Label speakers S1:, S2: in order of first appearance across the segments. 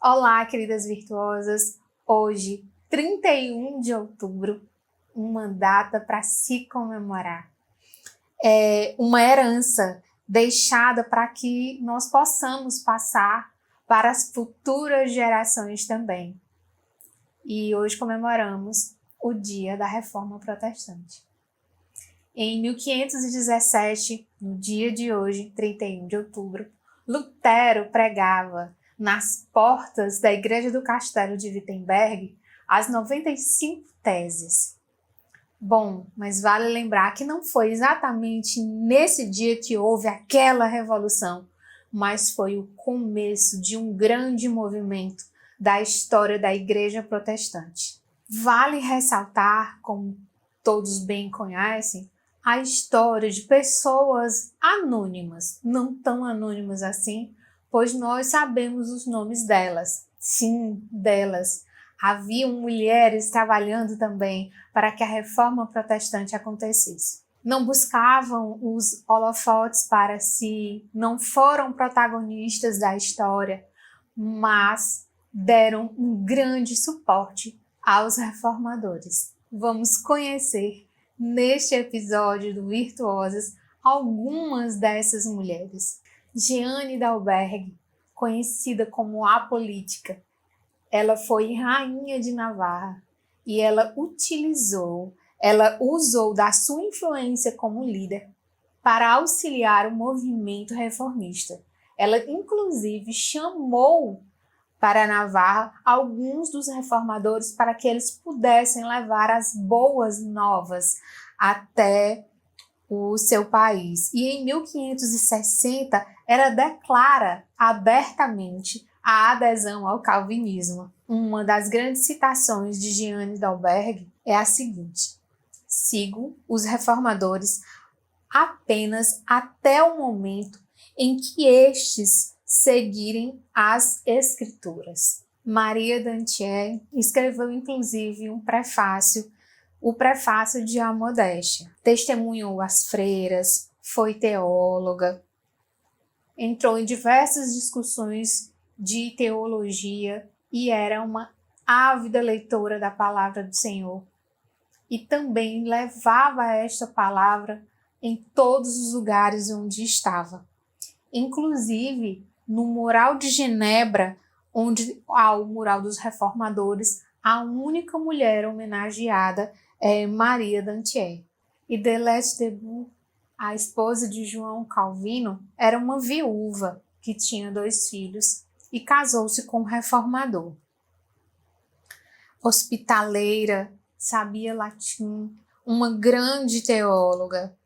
S1: Olá, queridas virtuosas! Hoje, 31 de outubro, uma data para se comemorar. É uma herança deixada para que nós possamos passar para as futuras gerações também. E hoje comemoramos o Dia da Reforma Protestante. Em 1517, no dia de hoje, 31 de outubro, Lutero pregava nas portas da Igreja do Castelo de Wittenberg as 95 teses. Bom, mas vale lembrar que não foi exatamente nesse dia que houve aquela revolução, mas foi o começo de um grande movimento da história da Igreja Protestante. Vale ressaltar, como todos bem conhecem, a história de pessoas anônimas, não tão anônimas assim, pois nós sabemos os nomes delas. Sim, delas. Haviam mulheres trabalhando também para que a reforma protestante acontecesse. Não buscavam os holofotes para si, não foram protagonistas da história, mas deram um grande suporte aos reformadores. Vamos conhecer neste episódio do Virtuosas algumas dessas mulheres. Jeanne d'Albert, conhecida como a política, ela foi rainha de Navarra e ela usou da sua influência como líder para auxiliar o movimento reformista. Ela inclusive chamou para Navarra alguns dos reformadores para que eles pudessem levar as boas novas até o seu país. E em 1560 ela declara abertamente a adesão ao calvinismo. Uma das grandes citações de Jeanne d'Albert é a seguinte: sigo os reformadores apenas até o momento em que estes seguirem as escrituras. Maria d'Antier escreveu inclusive um prefácio, o prefácio de A Modéstia. Testemunhou as freiras, foi teóloga, entrou em diversas discussões de teologia e era uma ávida leitora da palavra do Senhor. E também levava esta palavra em todos os lugares onde estava. Inclusive, no Mural de Genebra, onde há o Mural dos Reformadores, a única mulher homenageada é Maria d'Antier. E Delette Debout, a esposa de João Calvino, era uma viúva que tinha 2 filhos e casou-se com um reformador. Hospitaleira, sabia latim, uma grande teóloga.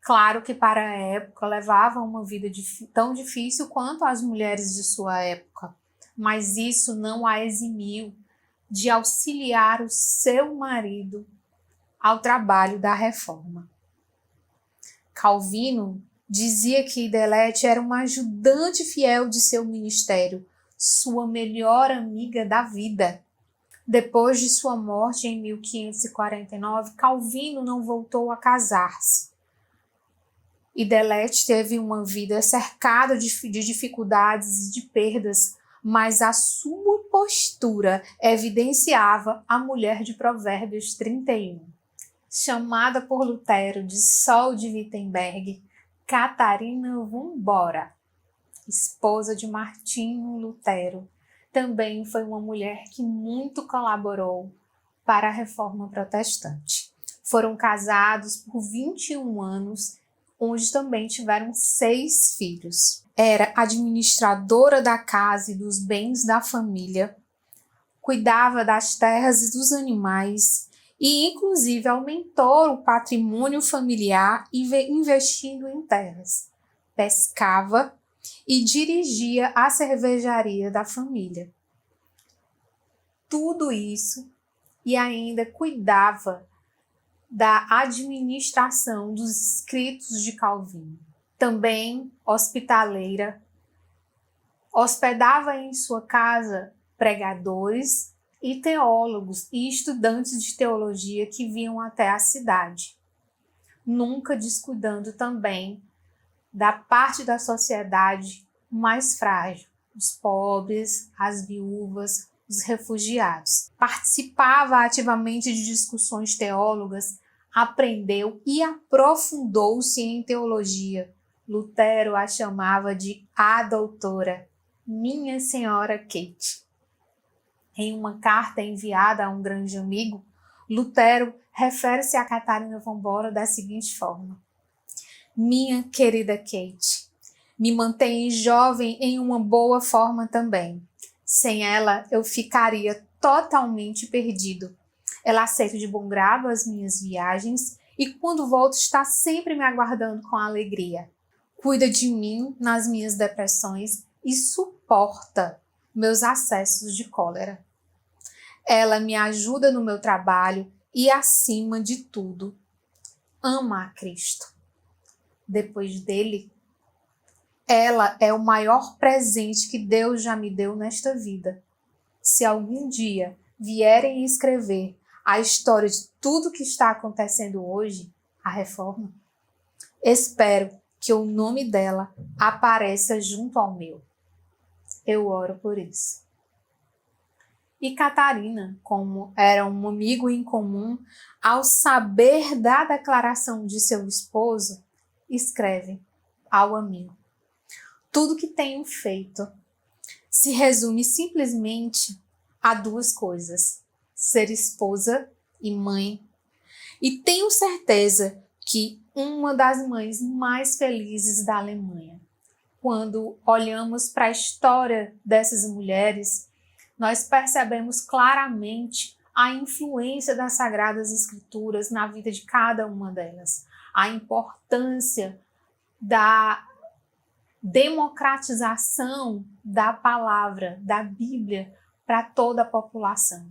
S1: Claro que para a época levava uma vida tão difícil quanto as mulheres de sua época, mas isso não a eximiu de auxiliar o seu marido ao trabalho da reforma. Calvino dizia que Delette era uma ajudante fiel de seu ministério, sua melhor amiga da vida. Depois de sua morte em 1549, Calvino não voltou a casar-se. E Delette teve uma vida cercada de dificuldades e de perdas, mas a sua postura evidenciava a mulher de Provérbios 31. Chamada por Lutero de Sol de Wittenberg, Catarina von Bora, esposa de Martinho Lutero, também foi uma mulher que muito colaborou para a reforma protestante. Foram casados por 21 anos, onde também tiveram 6 filhos. Era administradora da casa e dos bens da família, cuidava das terras e dos animais e, inclusive, aumentou o patrimônio familiar investindo em terras. Pescava e dirigia a cervejaria da família. Tudo isso e ainda cuidava da administração dos escritos de Calvino. Também hospitaleira, hospedava em sua casa pregadores e teólogos e estudantes de teologia que vinham até a cidade, nunca descuidando também da parte da sociedade mais frágil, os pobres, as viúvas, os refugiados. Participava ativamente de discussões teólogas, aprendeu e aprofundou-se em teologia. Lutero a chamava de a doutora, minha senhora Kate. Em uma carta enviada a um grande amigo, Lutero refere-se a Catarina von Bora da seguinte forma: minha querida Kate, me mantém jovem em uma boa forma também. Sem ela, eu ficaria totalmente perdido. Ela aceita de bom grado as minhas viagens e, quando volto, está sempre me aguardando com alegria. Cuida de mim nas minhas depressões e suporta meus acessos de cólera. Ela me ajuda no meu trabalho e, acima de tudo, ama a Cristo. Depois dele, ela é o maior presente que Deus já me deu nesta vida. Se algum dia vierem escrever a história de tudo que está acontecendo hoje, a reforma, espero que o nome dela apareça junto ao meu. Eu oro por isso. E Catarina, como era um amigo em comum, ao saber da declaração de seu esposo, escreve ao amigo: tudo que tenho feito se resume simplesmente a duas coisas: ser esposa e mãe. E tenho certeza que uma das mães mais felizes da Alemanha. Quando olhamos para a história dessas mulheres, nós percebemos claramente a influência das Sagradas Escrituras na vida de cada uma delas, a importância da democratização da palavra, da Bíblia, para toda a população.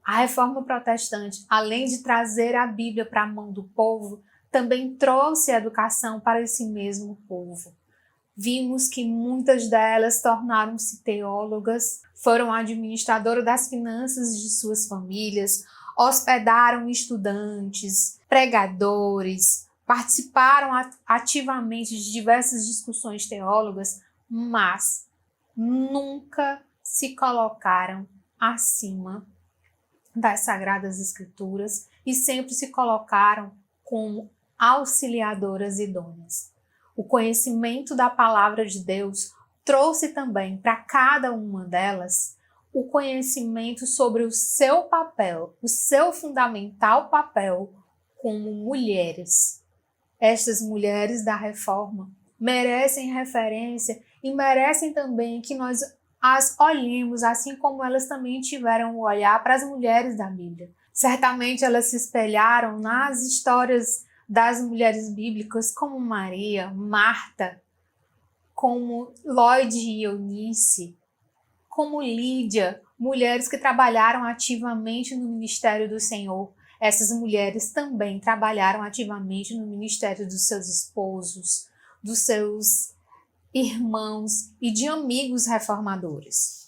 S1: A Reforma Protestante, além de trazer a Bíblia para a mão do povo, também trouxe a educação para esse mesmo povo. Vimos que muitas delas tornaram-se teólogas, foram administradoras das finanças de suas famílias, hospedaram estudantes, pregadores, participaram ativamente de diversas discussões teólogas, mas nunca se colocaram acima das Sagradas Escrituras e sempre se colocaram como auxiliadoras idôneas. O conhecimento da palavra de Deus trouxe também para cada uma delas o conhecimento sobre o seu papel, o seu fundamental papel como mulheres. Estas mulheres da Reforma merecem referência e merecem também que nós as olhemos, assim como elas também tiveram o olhar para as mulheres da Bíblia. Certamente elas se espelharam nas histórias das mulheres bíblicas como Maria, Marta, como Lloyd e Eunice, como Lídia, mulheres que trabalharam ativamente no ministério do Senhor. Essas mulheres também trabalharam ativamente no ministério dos seus esposos, dos seus irmãos e de amigos reformadores.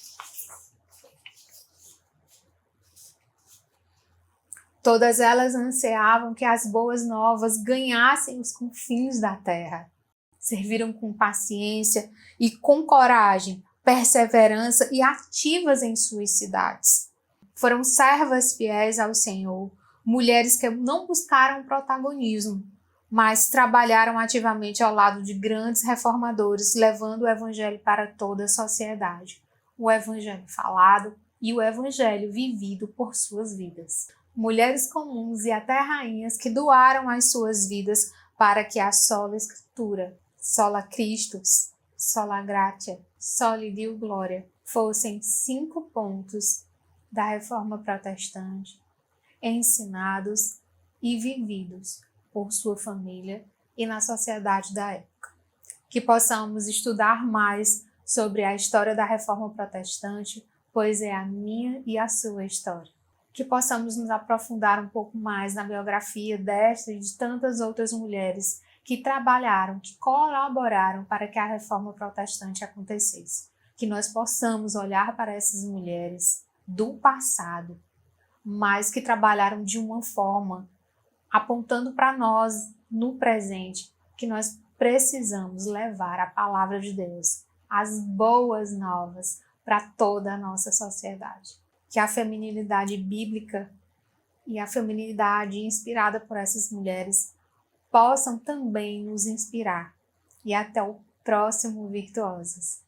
S1: Todas elas ansiavam que as boas novas ganhassem os confins da terra. Serviram com paciência e com coragem, perseverança e ativas em suas cidades. Foram servas fiéis ao Senhor, mulheres que não buscaram protagonismo, mas trabalharam ativamente ao lado de grandes reformadores, levando o evangelho para toda a sociedade. O evangelho falado e o evangelho vivido por suas vidas. Mulheres comuns e até rainhas que doaram as suas vidas para que a sola Escritura, sola Christus, sola gratia, soli Deo gloria, fossem 5 pontos da Reforma Protestante, ensinados e vividos por sua família e na sociedade da época. Que possamos estudar mais sobre a história da Reforma Protestante, pois é a minha e a sua história. Que possamos nos aprofundar um pouco mais na biografia desta e de tantas outras mulheres que trabalharam, que colaboraram para que a Reforma Protestante acontecesse. Que nós possamos olhar para essas mulheres do passado, mas que trabalharam de uma forma apontando para nós no presente, que nós precisamos levar a palavra de Deus as boas novas para toda a nossa sociedade. Que a feminilidade bíblica e a feminilidade inspirada por essas mulheres possam também nos inspirar. E até o próximo Virtuosas.